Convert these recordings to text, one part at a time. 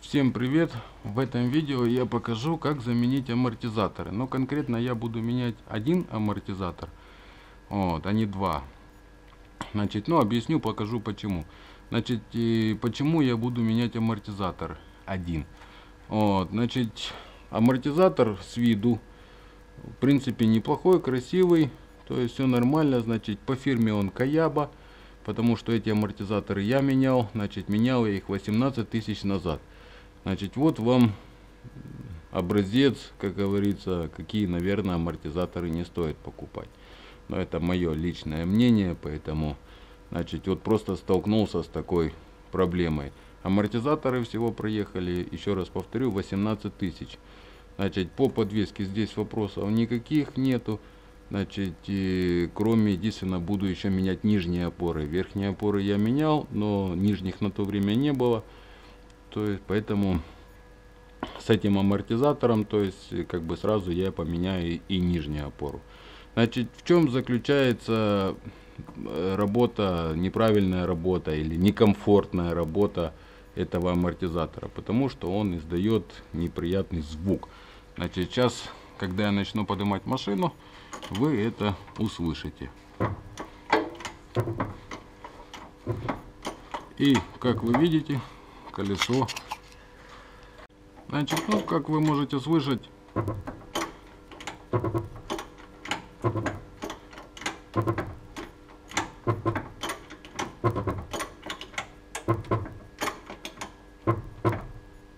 Всем привет! В этом видео я покажу, как заменить амортизаторы. Но конкретно я буду менять один амортизатор, а не два. Объясню, покажу почему. Почему я буду менять амортизатор один. Амортизатор с виду в принципе неплохой, красивый, то есть все нормально. По фирме он Каяба, потому что эти амортизаторы я менял. Менял я их 18 тысяч назад. Вот вам образец, как говорится, какие, наверное, амортизаторы не стоит покупать. Но это мое личное мнение, поэтому, просто столкнулся с такой проблемой. Амортизаторы всего проехали, еще раз повторю, 18 тысяч. По подвеске здесь вопросов никаких нету. Кроме, единственное, буду еще менять нижние опоры. Верхние опоры я менял, но нижних на то время не было. Поэтому с этим амортизатором, сразу я поменяю и нижнюю опору. В чем заключается работа, неправильная работа или некомфортная работа этого амортизатора? Потому что он издает неприятный звук. Сейчас, когда я начну поднимать машину, вы это услышите. И, как вы видите, колесо. Как вы можете слышать,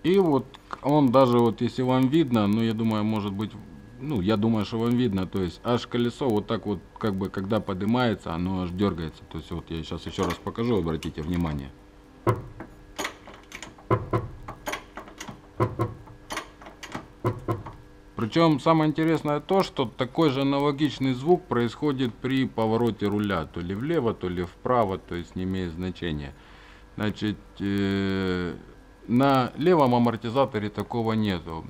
и он даже если вам видно, я думаю, может быть, я думаю, что вам видно, то есть аж колесо когда поднимается, оно аж дергается. То есть я сейчас еще раз покажу, обратите внимание. Причем самое интересное то, что такой же аналогичный звук происходит при повороте руля, то ли влево, то ли вправо, то есть не имеет значения. На левом амортизаторе такого нету.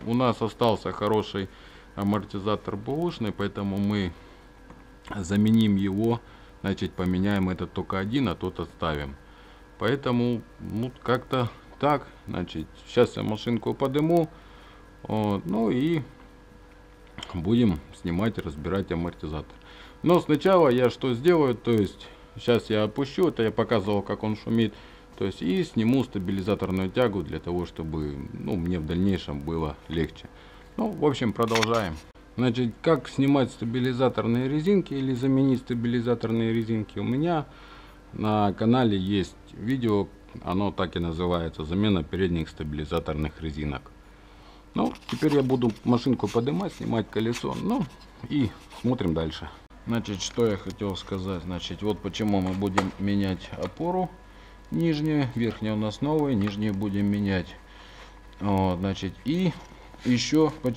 У нас остался хороший амортизатор бэушный, поэтому мы заменим его, поменяем этот только один, а тот оставим. Поэтому как-то так. Сейчас я машинку подниму. И будем снимать и разбирать амортизатор. Но сначала я что сделаю, то есть сейчас я опущу, это я показывал, как он шумит, то есть и сниму стабилизаторную тягу для того, чтобы мне в дальнейшем было легче. В общем, продолжаем. Как снимать стабилизаторные резинки или заменить стабилизаторные резинки, у меня на канале есть видео, оно так и называется: замена передних стабилизаторных резинок. Теперь я буду машинку поднимать, снимать колесо, и смотрим дальше. Что я хотел сказать, почему мы будем менять опору. нижние, верхние у нас новые, нижние будем менять. Вот, значит, и еще в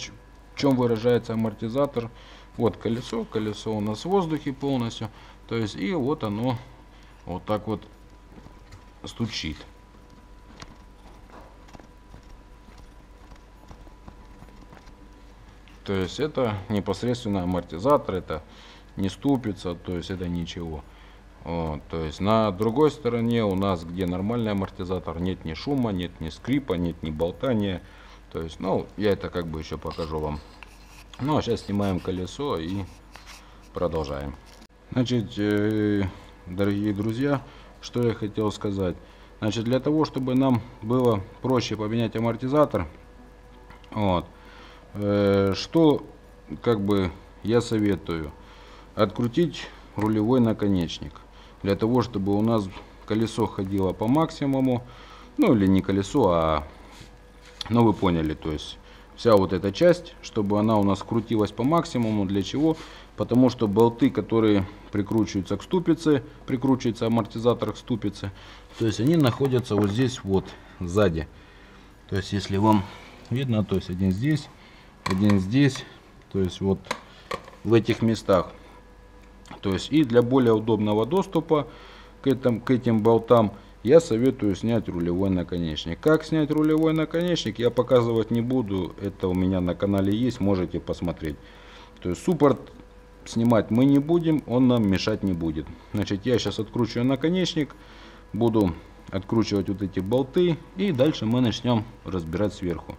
чем выражается амортизатор. Вот колесо, колесо у нас в воздухе полностью, то есть и вот оно вот так вот стучит. То есть это непосредственно амортизатор, это не ступица, то есть это ничего. Вот, то есть на другой стороне у нас, где нормальный амортизатор, нет ни шума, нет ни скрипа, нет ни болтания. То есть, ну, я это как бы еще покажу вам. Ну, а сейчас снимаем колесо и продолжаем. Значит, дорогие друзья, что я хотел сказать. Значит, для того, чтобы нам было проще поменять амортизатор, вот, что как бы я советую? Открутить рулевой наконечник. Для того, чтобы у нас колесо ходило по максимуму. Ну или не колесо, а... Ну вы поняли, то есть вся вот эта часть, чтобы она у нас крутилась по максимуму. Для чего? Потому что болты, которые прикручиваются к ступице, прикручивается амортизатор к ступице, то есть они находятся вот здесь вот сзади. То есть если вам видно, то есть один здесь, то есть вот в этих местах. То есть и для более удобного доступа к этим болтам я советую снять рулевой наконечник. Как снять рулевой наконечник, я показывать не буду. Это у меня на канале есть, можете посмотреть. То есть суппорт снимать мы не будем, он нам мешать не будет. Значит, я сейчас откручиваю наконечник, буду откручивать вот эти болты, и дальше мы начнем разбирать сверху.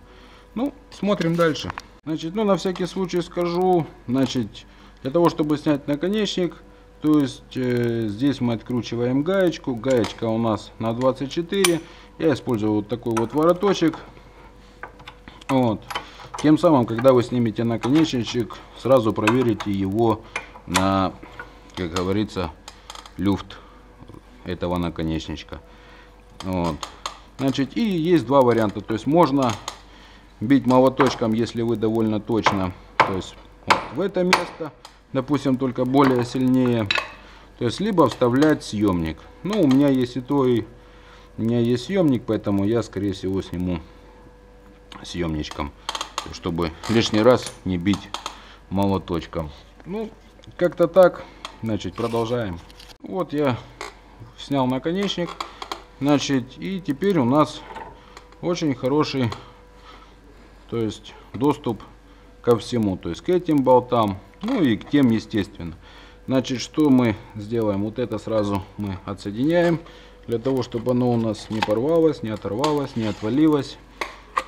Ну, смотрим дальше. Значит, ну на всякий случай скажу, значит, для того, чтобы снять наконечник, то есть здесь мы откручиваем гаечку. Гаечка у нас на 24. Я использую вот такой вот вороточек. Вот. Тем самым, когда вы снимете наконечничек, сразу проверите его на, как говорится, люфт этого наконечничка. Вот. Значит, и есть два варианта. То есть можно бить молоточком, если вы довольно точно, то есть вот в это место, допустим, только более сильнее. То есть либо вставлять съемник. Ну, у меня есть и то, и у меня есть съемник, поэтому я, скорее всего, сниму съемничком, чтобы лишний раз не бить молоточком. Ну, как-то так. Значит, продолжаем. Вот я снял наконечник. Значит, и теперь у нас очень хороший, то есть доступ ко всему, то есть к этим болтам, ну и к тем, естественно. Значит, что мы сделаем? Вот это сразу мы отсоединяем, для того, чтобы оно у нас не порвалось, не оторвалось, не отвалилось.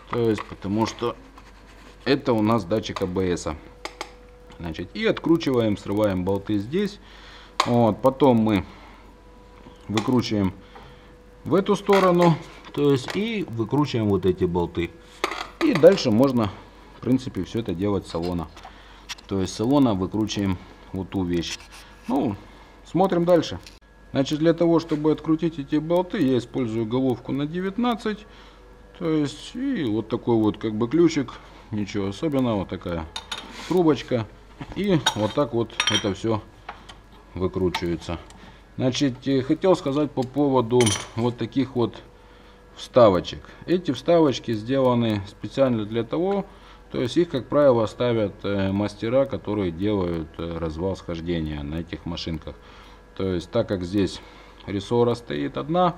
То есть, потому что это у нас датчик АБС. Значит, и откручиваем, срываем болты здесь. Вот, потом мы выкручиваем в эту сторону, то есть, и выкручиваем вот эти болты. И дальше можно, в принципе, все это делать с салона. То есть с салона выкручиваем вот ту вещь. Ну, смотрим дальше. Значит, для того, чтобы открутить эти болты, я использую головку на 19. То есть, и вот такой вот как бы ключик. Ничего особенного, вот такая трубочка. И вот так вот это все выкручивается. Значит, хотел сказать по поводу вот таких вот вставочек. Эти вставочки сделаны специально для того, то есть их, как правило, ставят мастера, которые делают развал схождения на этих машинках. То есть, так как здесь рессора стоит одна,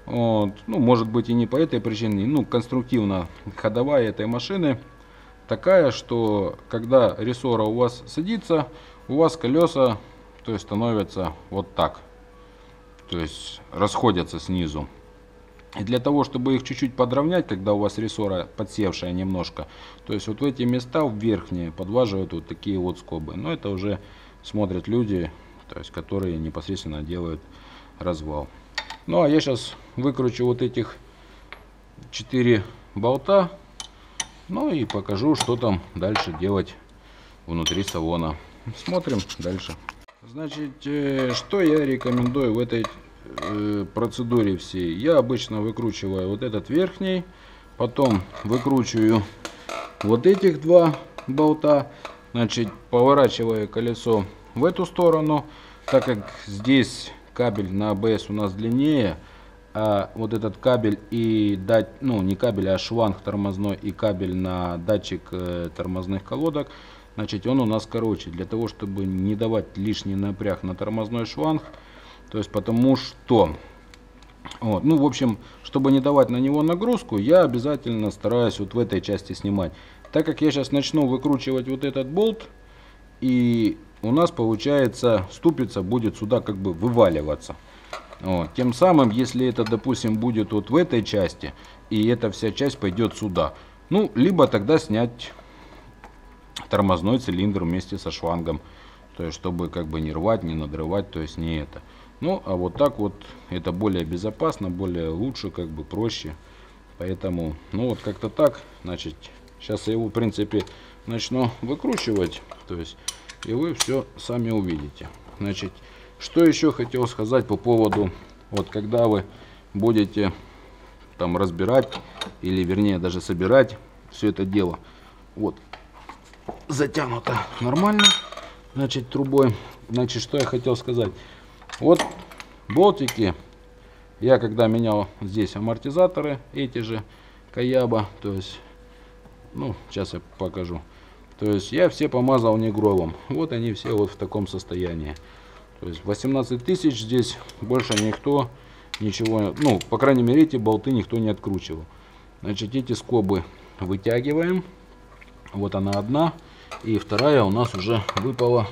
вот, ну, может быть и не по этой причине, ну, конструктивно ходовая этой машины такая, что когда рессора у вас садится, у вас колеса, то есть, становятся вот так, то есть расходятся снизу. И для того, чтобы их чуть-чуть подровнять, когда у вас рессора подсевшая немножко, то есть вот в эти места, в верхние, подваживают вот такие вот скобы. Но это уже смотрят люди, то есть которые непосредственно делают развал. Ну а я сейчас выкручу вот этих 4 болта, ну и покажу, что там дальше делать внутри салона. Смотрим дальше. Значит, что я рекомендую в этой процедуре всей? Я обычно выкручиваю вот этот верхний, потом выкручиваю вот этих два болта, значит, поворачиваю колесо в эту сторону, так как здесь кабель на АБС у нас длиннее, а вот этот кабель и дать, ну не кабель, а шланг тормозной и кабель на датчик тормозных колодок, значит он у нас короче, для того чтобы не давать лишний напряг на тормозной шланг, то есть потому что вот, ну в общем, чтобы не давать на него нагрузку, я обязательно стараюсь вот в этой части снимать, так как я сейчас начну выкручивать вот этот болт, и у нас получается ступица будет сюда как бы вываливаться. Вот. Тем самым, если это, допустим, будет вот в этой части, и эта вся часть пойдет сюда, ну, либо тогда снять тормозной цилиндр вместе со шлангом, то есть, чтобы как бы не рвать, не надрывать, то есть не это. Ну, а вот так вот это более безопасно, более лучше, как бы проще. Поэтому, ну, вот как-то так, значит, сейчас я его, в принципе, начну выкручивать, то есть, и вы все сами увидите. Значит, что еще хотел сказать по поводу, вот когда вы будете там разбирать, или вернее даже собирать все это дело. Вот, затянуто нормально, значит, трубой. Значит, что я хотел сказать. Вот болтики, я когда менял здесь амортизаторы, эти же Каяба, то есть, ну, сейчас я покажу. То есть я все помазал негровым. Вот они все вот в таком состоянии. То есть 18 тысяч здесь больше никто ничего, ну, по крайней мере, эти болты никто не откручивал. Значит, эти скобы вытягиваем. Вот она одна. И вторая у нас уже выпала.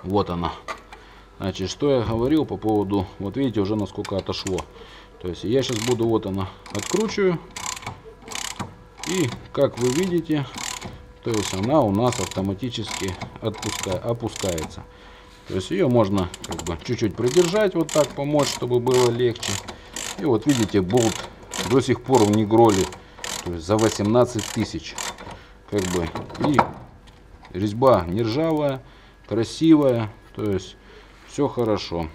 Вот она. Значит, что я говорил по поводу, вот видите, уже насколько отошло. То есть я сейчас буду, вот она, откручиваю. И, как вы видите, то есть она у нас автоматически опускается. То есть ее можно как бы чуть-чуть придержать, вот так помочь, чтобы было легче. И вот видите, болт до сих пор в негроле, то есть за 18 тысяч. Как бы. И резьба не ржавая, красивая, то есть все хорошо.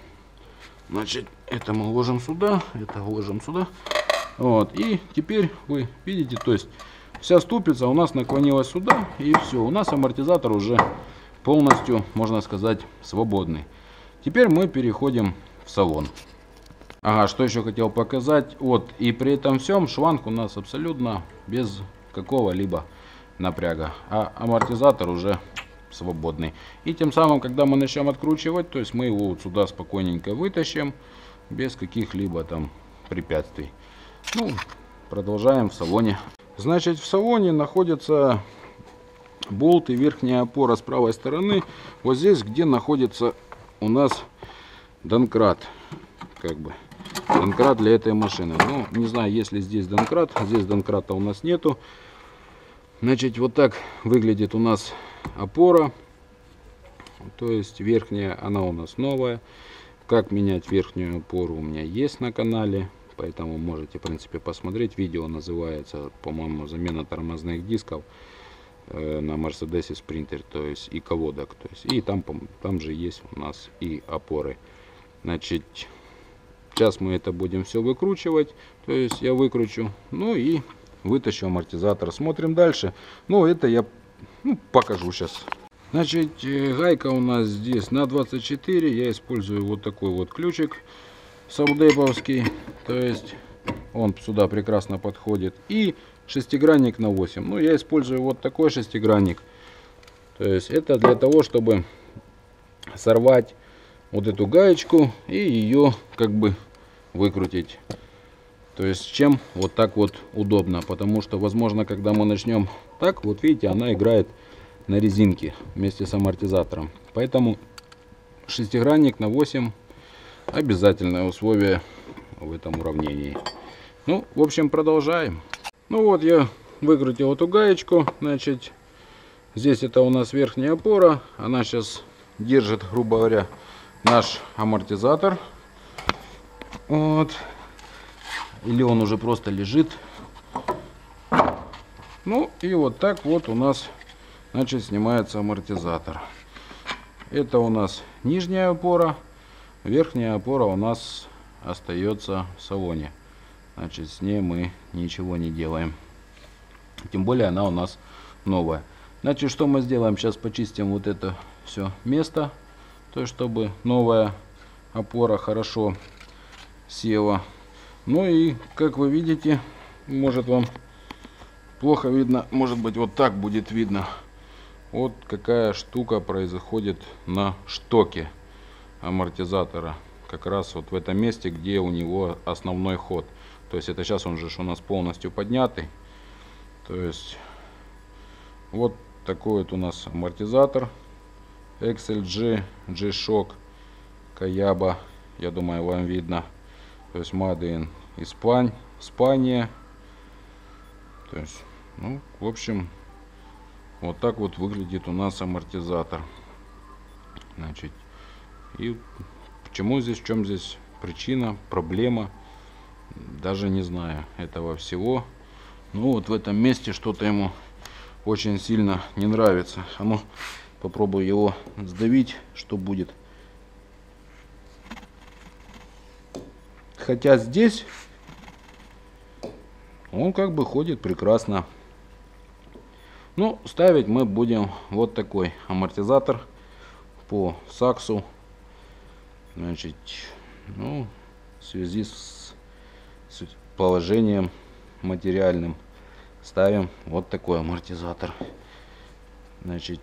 Значит, это мы ложим сюда, это ложим сюда. Вот. И теперь вы видите, то есть вся ступица у нас наклонилась сюда, и все. У нас амортизатор уже полностью, можно сказать, свободный. Теперь мы переходим в салон. Ага, что еще хотел показать. Вот, и при этом всем шланг у нас абсолютно без какого-либо напряга. А амортизатор уже свободный. И тем самым, когда мы начнем откручивать, то есть мы его вот сюда спокойненько вытащим, без каких-либо там препятствий. Ну, продолжаем в салоне. Значит, в салоне находится болт и верхняя опора с правой стороны. Вот здесь, где находится у нас донкрат. Как бы. Донкрат для этой машины. Ну, не знаю, есть ли здесь донкрат. Здесь донкрата у нас нету. Значит, вот так выглядит у нас опора. То есть верхняя, она у нас новая. Как менять верхнюю опору у меня есть на канале. Поэтому можете, в принципе, посмотреть. Видео называется, по-моему, замена тормозных дисков на Mercedes Sprinter, то есть и колодок. То есть, и там же есть у нас и опоры. Значит, сейчас мы это будем все выкручивать. То есть я выкручу, ну и вытащу амортизатор. Смотрим дальше. Ну, это я покажу сейчас. Значит, гайка у нас здесь на 24. Я использую вот такой вот ключик саудеповский. То есть он сюда прекрасно подходит. И шестигранник на 8. Ну, я использую вот такой шестигранник. То есть это для того, чтобы сорвать вот эту гаечку и ее как бы выкрутить. То есть чем вот так вот удобно. Потому что, возможно, когда мы начнем так, вот видите, она играет на резинке вместе с амортизатором. Поэтому шестигранник на 8 обязательное условие в этом уравнении. Ну, в общем, продолжаем. Ну вот, я выкрутил эту гаечку. Значит, здесь это у нас верхняя опора. Она сейчас держит, грубо говоря, наш амортизатор. Вот. Или он уже просто лежит. Ну и вот так вот у нас, значит, снимается амортизатор. Это у нас нижняя опора. Верхняя опора у нас остается в салоне. Значит, с ней мы ничего не делаем. Тем более она у нас новая. Значит, что мы сделаем? Сейчас почистим вот это все место. То есть, чтобы новая опора хорошо села. Ну и как вы видите, может вам плохо видно, может быть вот так будет видно. Вот какая штука происходит на штоке амортизатора. Как раз вот в этом месте, где у него основной ход. То есть это сейчас он же у нас полностью поднятый. То есть вот такой вот у нас амортизатор XLG G-Shock Kayaba. Я думаю, вам видно. То есть Made in Испания. То есть, ну, в общем, вот так вот выглядит у нас амортизатор. Значит, и почему здесь, в чем здесь причина, проблема, даже не знаю этого всего. Ну вот в этом месте что-то ему очень сильно не нравится. А ну, попробую его сдавить, что будет. Хотя здесь он как бы ходит прекрасно. Ну, ставить мы будем вот такой амортизатор по саксу. Значит, ну, в связи с положением материальным ставим вот такой амортизатор. Значит,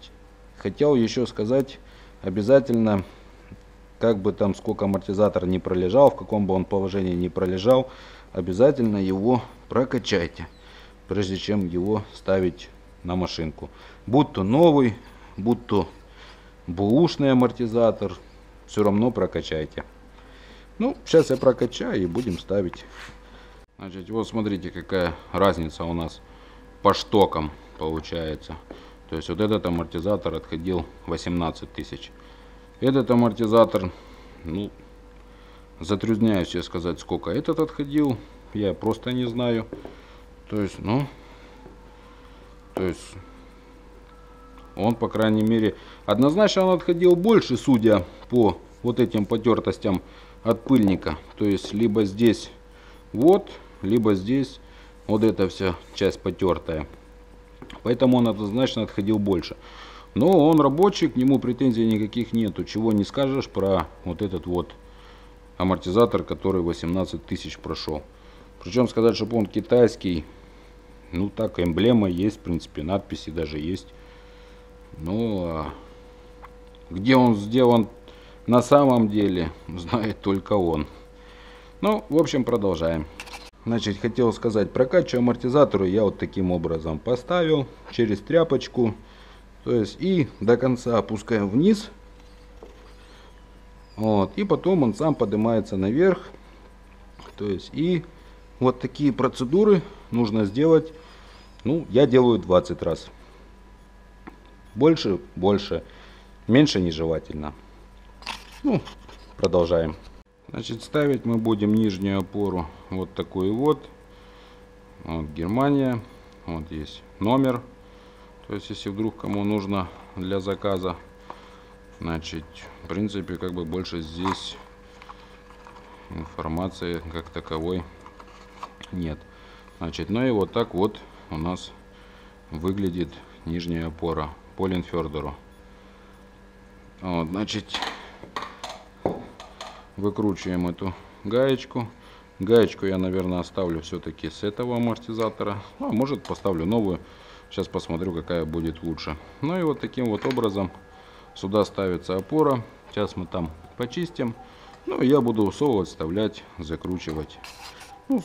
хотел еще сказать, обязательно, как бы там сколько амортизатор не пролежал, в каком бы он положении не пролежал, обязательно его прокачайте, прежде чем его ставить на машинку. Будь то новый, будь то бэушный амортизатор, все равно прокачайте. Ну, сейчас я прокачаю и будем ставить. Значит, вот смотрите, какая разница у нас по штокам получается. То есть вот этот амортизатор отходил 18 тысяч. Этот амортизатор, ну, затрудняюсь я сказать, сколько этот отходил. Я просто не знаю. То есть, ну, он, по крайней мере, однозначно он отходил больше, судя по вот этим потертостям от пыльника. То есть, либо здесь вот, либо здесь вот эта вся часть потертая. Поэтому он однозначно отходил больше. Но он рабочий, к нему претензий никаких нету. Чего не скажешь про вот этот вот амортизатор, который 18 тысяч прошел. Причем сказать, чтобы он китайский, ну так, эмблема есть, в принципе, надписи даже есть. Ну, а где он сделан на самом деле, знает только он. Ну, в общем, продолжаем. Значит, хотел сказать, прокачиваю амортизатору я вот таким образом поставил через тряпочку. То есть и до конца опускаем вниз. Вот, и потом он сам поднимается наверх. То есть и вот такие процедуры нужно сделать. Ну, я делаю 20 раз. Больше, меньше нежелательно. Ну, продолжаем. Значит, ставить мы будем нижнюю опору вот такую вот. Вот Германия. Вот есть номер. То есть, если вдруг кому нужно для заказа. Значит, в принципе, как бы больше здесь информации как таковой нет. Значит, ну и вот так вот у нас выглядит нижняя опора по Линфердеру. Вот, значит, выкручиваем эту гаечку. Гаечку я, наверное, оставлю все-таки с этого амортизатора. А может, поставлю новую. Сейчас посмотрю, какая будет лучше. Ну и вот таким вот образом сюда ставится опора. Сейчас мы там почистим. Ну и я буду усовывать, вставлять, закручивать. Ну,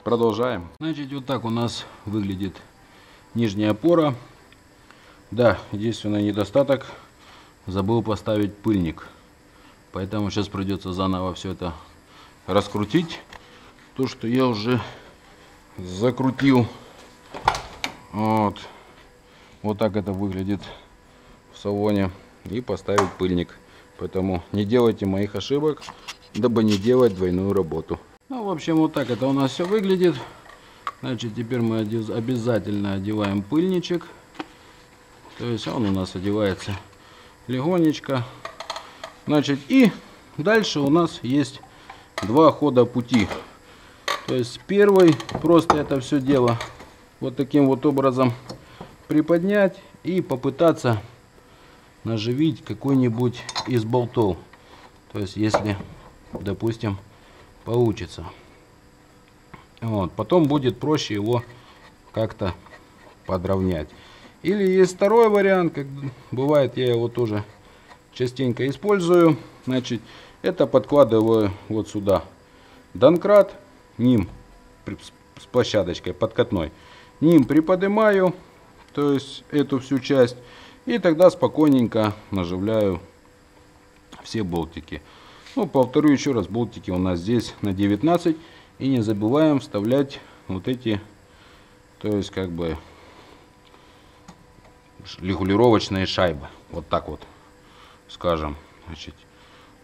продолжаем. Значит, вот так у нас выглядит нижняя опора. Да, единственный недостаток, забыл поставить пыльник. Поэтому сейчас придется заново все это раскрутить. То, что я уже закрутил. Вот так это выглядит в салоне. И поставить пыльник. Поэтому не делайте моих ошибок, дабы не делать двойную работу. Ну, в общем, вот так это у нас все выглядит. Значит, теперь мы обязательно одеваем пыльничек. То есть он у нас одевается легонечко. Значит, и дальше у нас есть два хода пути. То есть первый, просто это все дело вот таким вот образом приподнять и попытаться наживить какой-нибудь из болтов. То есть если, допустим, получится. Вот, потом будет проще его как-то подровнять. Или есть второй вариант, как бывает, я его тоже частенько использую. Значит, это подкладываю вот сюда домкрат, ним с площадочкой подкатной, ним приподнимаю, то есть эту всю часть, и тогда спокойненько наживляю все болтики. Ну, повторю еще раз, болтики у нас здесь на 19, и не забываем вставлять вот эти, то есть как бы регулировочные шайбы, вот так вот скажем. Значит,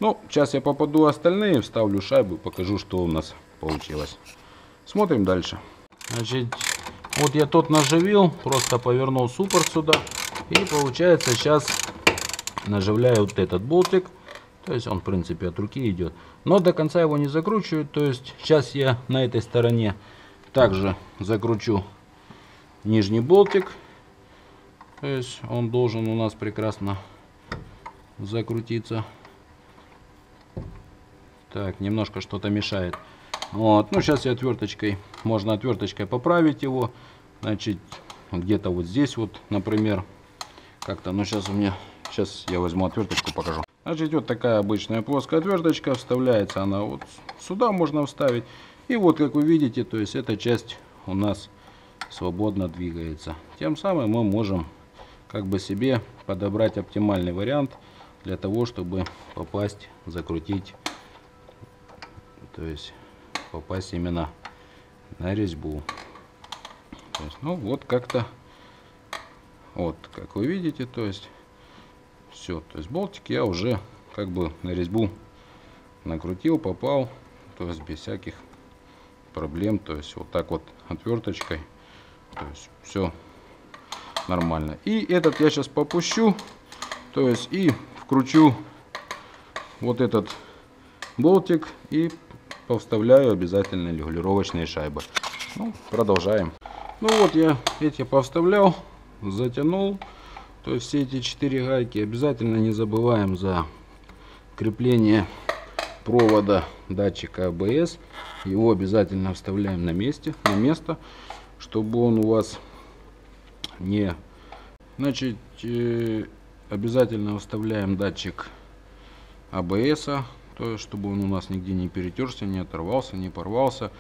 ну, сейчас я попаду остальные, вставлю шайбу, покажу, что у нас получилось. Смотрим дальше. Значит, вот я тот наживил, просто повернул суппорт сюда, и получается сейчас наживляю вот этот болтик. То есть он в принципе от руки идет, но до конца его не закручиваю. То есть сейчас я на этой стороне также закручу нижний болтик. То есть он должен у нас прекрасно закрутиться. Так, немножко что-то мешает. Вот, ну сейчас я отверточкой, можно отверточкой поправить его. Значит, где-то вот здесь вот, например, как-то, но сейчас у меня, сейчас я возьму отверточку, покажу. Значит, вот такая обычная плоская отверточка, вставляется она вот сюда, можно вставить. И вот, как вы видите, то есть эта часть у нас свободно двигается. Тем самым мы можем как бы себе подобрать оптимальный вариант для того, чтобы попасть, закрутить, то есть попасть именно на резьбу. То есть, ну вот как-то, вот как вы видите, то есть все, то есть болтик я уже как бы на резьбу накрутил, попал, то есть без всяких проблем, то есть вот так вот отверточкой, то есть все нормально. И этот я сейчас попущу, то есть и вкручу вот этот болтик и повставляю обязательно регулировочные шайбы. Ну, продолжаем. Ну вот я эти повставлял, затянул. То есть все эти 4 гайки. Обязательно не забываем за крепление провода датчика ABS. Его обязательно вставляем на место, чтобы он у вас не... Значит, обязательно вставляем датчик ABS, то есть чтобы он у нас нигде не перетерся, не оторвался, не порвался.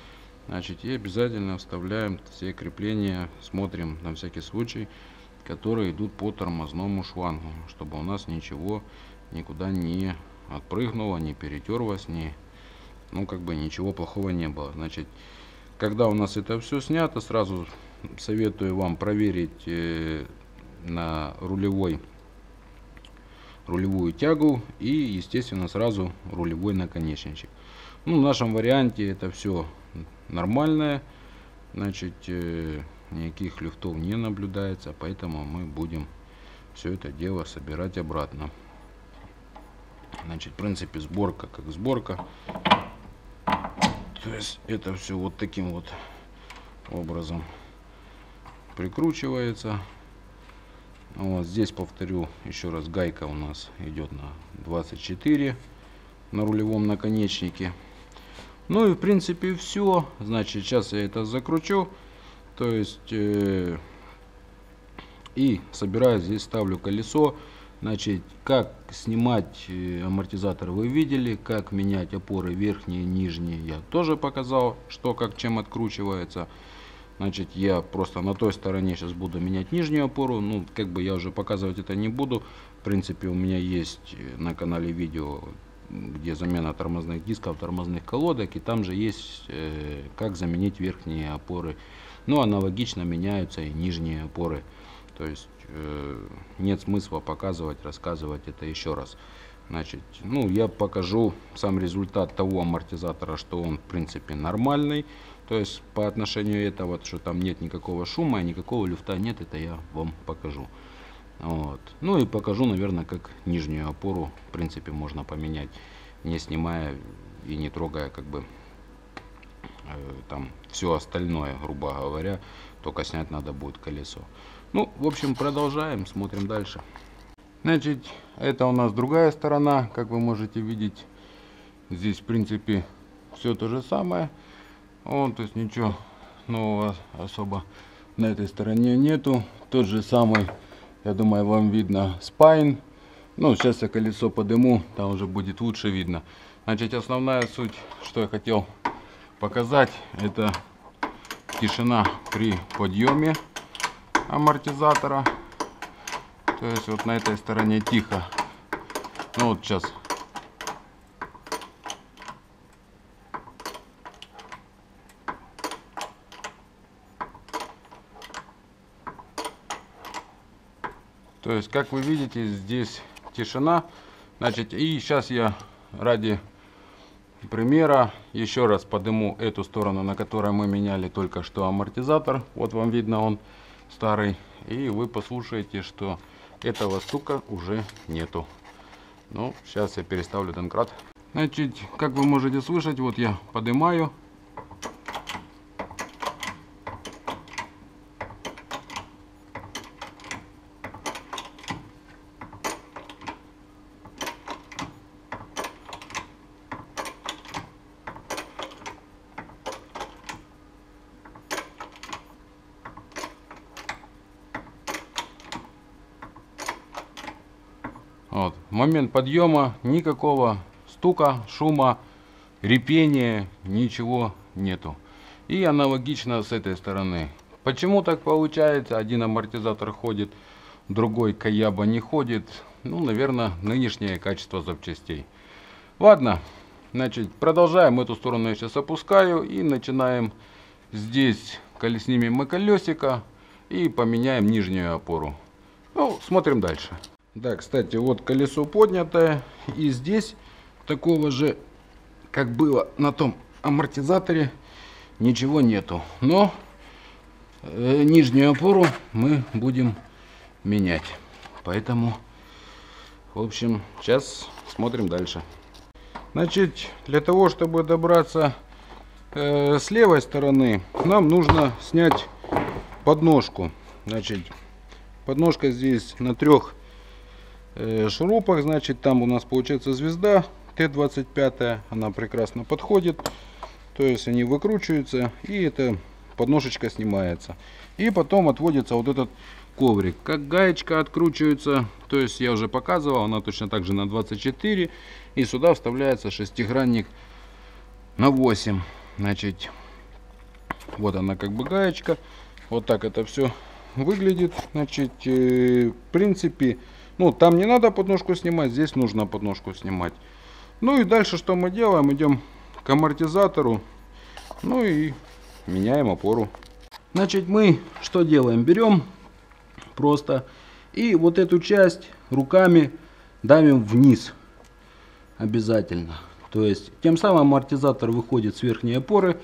Значит, и обязательно вставляем все крепления, смотрим на всякий случай, которые идут по тормозному шлангу, чтобы у нас ничего никуда не отпрыгнуло, не перетерлось, ну как бы ничего плохого не было. Значит, когда у нас это все снято, сразу советую вам проверить на рулевую тягу и, естественно, сразу рулевой наконечничек. Ну, в нашем варианте это все нормальное, значит, никаких люфтов не наблюдается, поэтому мы будем все это дело собирать обратно. Значит, в принципе, сборка как сборка. То есть это все вот таким вот образом прикручивается. Вот здесь, повторю еще раз, гайка у нас идет на 24 на рулевом наконечнике. Ну и в принципе все. Значит, сейчас я это закручу. То есть и собираю, здесь ставлю колесо. Значит, как снимать амортизатор вы видели, как менять опоры верхние и нижние я тоже показал, что как чем откручивается. Значит, я просто на той стороне сейчас буду менять нижнюю опору. Ну, как бы я уже показывать это не буду. В принципе, у меня есть на канале видео, где замена тормозных дисков, тормозных колодок. И там же есть, как заменить верхние опоры. Ну, аналогично меняются и нижние опоры. То есть, нет смысла показывать, рассказывать это еще раз. Значит, ну, я покажу сам результат того амортизатора, что он, в принципе, нормальный. То есть по отношению этого, что там нет никакого шума, никакого люфта нет, это я вам покажу. Вот. Ну и покажу, наверное, как нижнюю опору, в принципе, можно поменять, не снимая и не трогая, как бы, там все остальное, грубо говоря, только снять надо будет колесо. Ну, в общем, продолжаем, смотрим дальше. Значит, это у нас другая сторона, как вы можете видеть. Здесь, в принципе, все то же самое. Вот, то есть ничего нового особо на этой стороне нету. Тот же самый, я думаю, вам видно спайн. Ну, сейчас я колесо подниму, там уже будет лучше видно. Значит, основная суть, что я хотел показать, это тишина при подъеме амортизатора. То есть вот на этой стороне тихо. Ну вот сейчас. То есть, как вы видите, здесь тишина. Значит, и сейчас я ради примера еще раз подниму эту сторону, на которой мы меняли только что амортизатор. Вот вам видно, он старый. И вы послушаете, что этого стука уже нету. Ну, сейчас я переставлю домкрат. Значит, как вы можете слышать, вот я поднимаю. Вот. В момент подъема никакого стука, шума, репения, ничего нету. И аналогично с этой стороны. Почему так получается? Один амортизатор ходит, другой каяба не ходит. Ну, наверное, нынешнее качество запчастей. Ладно, значит, продолжаем. Эту сторону я сейчас опускаю и начинаем. Здесь снимем мы колесико и поменяем нижнюю опору. Ну, смотрим дальше. Да, кстати, вот колесо поднятое, и здесь такого же, как было на том амортизаторе, ничего нету. Но нижнюю опору мы будем менять. Поэтому, в общем, сейчас смотрим дальше. Значит, для того, чтобы добраться с левой стороны, нам нужно снять подножку. Значит, подножка здесь на 3 шурупах. Значит, там у нас получается звезда Т-25, она прекрасно подходит. То есть они выкручиваются, и эта подножечка снимается. И потом отводится вот этот коврик. Как гаечка откручивается, то есть я уже показывал, она точно так же на 24. И сюда вставляется шестигранник на 8. Значит, вот она как бы гаечка. Вот так это все выглядит. Значит, в принципе, ну, там не надо подножку снимать, здесь нужно подножку снимать. Ну и дальше что мы делаем? Идем к амортизатору, ну и меняем опору. Значит, мы что делаем? Берем просто и вот эту часть руками давим вниз обязательно. То есть тем самым амортизатор выходит с верхней опоры.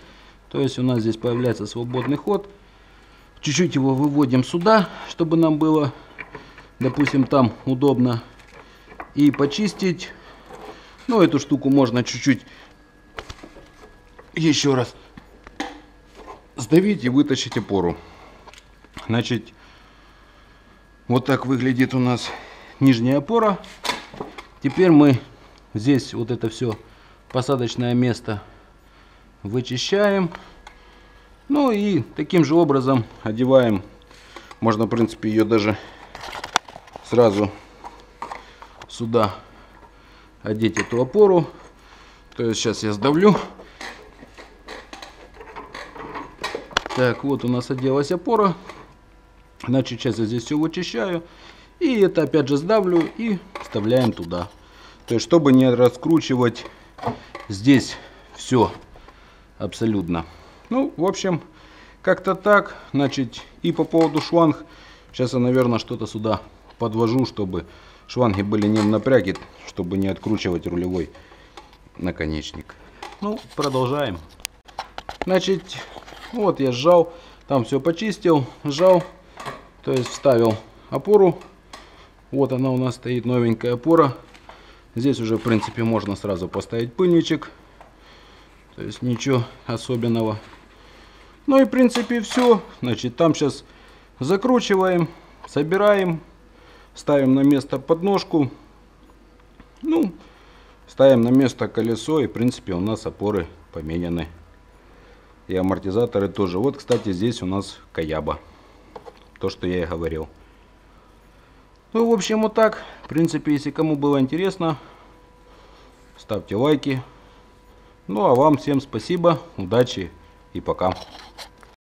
То есть у нас здесь появляется свободный ход. Чуть-чуть его выводим сюда, чтобы нам было, допустим, там удобно. И почистить. Ну, эту штуку можно чуть-чуть еще раз сдавить и вытащить опору. Значит, вот так выглядит у нас нижняя опора. Теперь мы здесь вот это все посадочное место вычищаем. Ну и таким же образом одеваем. Можно, в принципе, ее даже сразу сюда одеть, эту опору. То есть сейчас я сдавлю. Так, вот у нас оделась опора. Значит, сейчас я здесь все вычищаю. И это опять же сдавлю и вставляем туда. То есть, чтобы не раскручивать здесь все абсолютно. Ну, в общем, как-то так. Значит, и по поводу шланг. Сейчас я, наверное, что-то сюда подвожу, чтобы шланги были не в напряге, чтобы не откручивать рулевой наконечник. Ну, продолжаем. Значит, вот я сжал, там все почистил, сжал, то есть вставил опору. Вот она у нас стоит, новенькая опора. Здесь уже, в принципе, можно сразу поставить пыльничек. То есть ничего особенного. Ну и, в принципе, все. Значит, там сейчас закручиваем, собираем, ставим на место подножку. Ну, ставим на место колесо, и, в принципе, у нас опоры поменяны. И амортизаторы тоже. Вот, кстати, здесь у нас Каяба. То, что я и говорил. Ну, в общем, вот так. В принципе, если кому было интересно, ставьте лайки. Ну, а вам всем спасибо, удачи и пока.